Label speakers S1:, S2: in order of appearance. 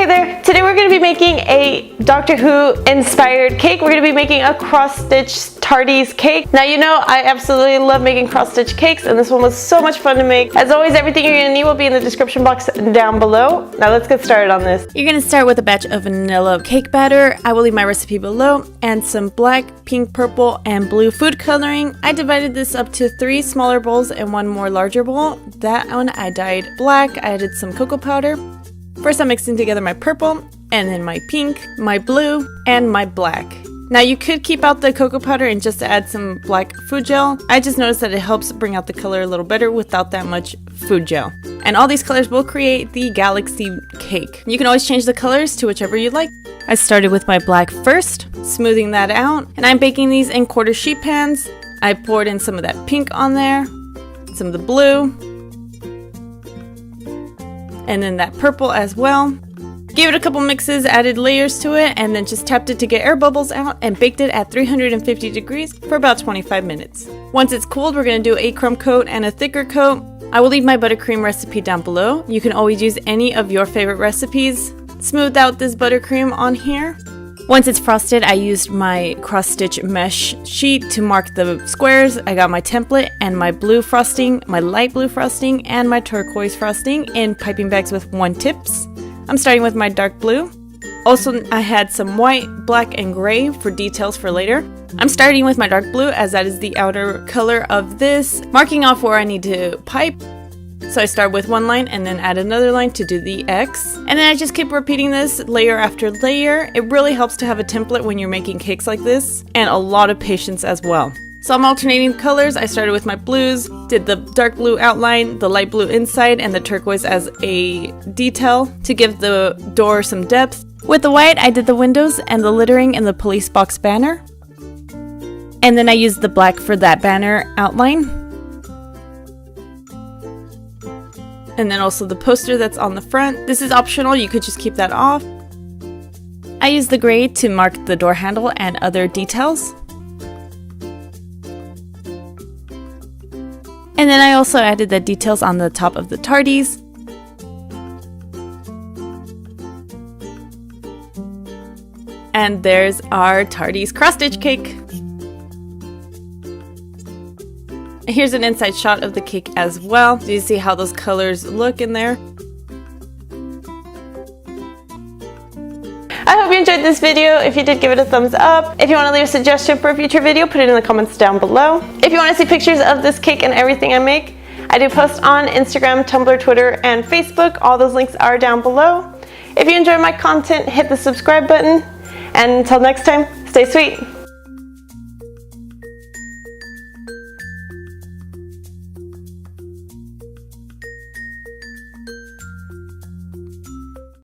S1: Hey there! Today we're going to be making a Doctor Who inspired cake. We're going to be making a cross-stitch Tardis cake. Now you know I absolutely love making cross-stitch cakes, and this one was so much fun to make. As always, everything you're going to need will be in the description box down below. Now let's get started on this.
S2: You're going to start with a batch of vanilla cake batter. I will leave my recipe below, and some black, pink, purple, and blue food coloring. I divided this up to 3 smaller bowls and 1 more larger bowl. That one I dyed black. I added some cocoa powder. First I'm mixing together my purple, and then my pink, my blue, and my black. Now you could keep out the cocoa powder and just add some black food gel. I just noticed that it helps bring out the color a little better without that much food gel. And all these colors will create the galaxy cake. You can always change the colors to whichever you like. I started with my black first, smoothing that out, and I'm baking these in quarter sheet pans. I poured in some of that pink on there, some of the blue, and then that purple as well. Gave it a couple mixes, added layers to it, and then just tapped it to get air bubbles out and baked it at 350 degrees for about 25 minutes. Once it's cooled, we're going to do a crumb coat and a thicker coat. I will leave my buttercream recipe down below. You can always use any of your favorite recipes. Smoothed out this buttercream on here. Once it's frosted, I used my cross-stitch mesh sheet to mark the squares. I got my template and my blue frosting, my light blue frosting, and my turquoise frosting in piping bags with 1 tips. I'm starting with my dark blue. Also, I had some white, black, and gray for details for later. I'm starting with my dark blue as that is the outer color of this, marking off where I need to pipe. So I start with 1 line and then add another line to do the X. And then I just keep repeating this layer after layer. It really helps to have a template when you're making cakes like this, and a lot of patience as well. So I'm alternating colors. I started with my blues, did the dark blue outline, the light blue inside, and the turquoise as a detail to give the door some depth. With the white, I did the windows and the littering in the police box banner. And then I used the black for that banner outline. And then also the poster that's on the front. This is optional, you could just keep that off. I used the gray to mark the door handle and other details. And then I also added the details on the top of the Tardis. And there's our Tardis cross-stitch cake. Here's an inside shot of the cake as well. Do you see how those colors look in there?
S1: I hope you enjoyed this video. If you did, give it a thumbs up. If you want to leave a suggestion for a future video, put it in the comments down below. If you want to see pictures of this cake and everything I make, I do post on Instagram, Tumblr, Twitter, and Facebook. All those links are down below. If you enjoy my content, hit the subscribe button. And until next time, stay sweet.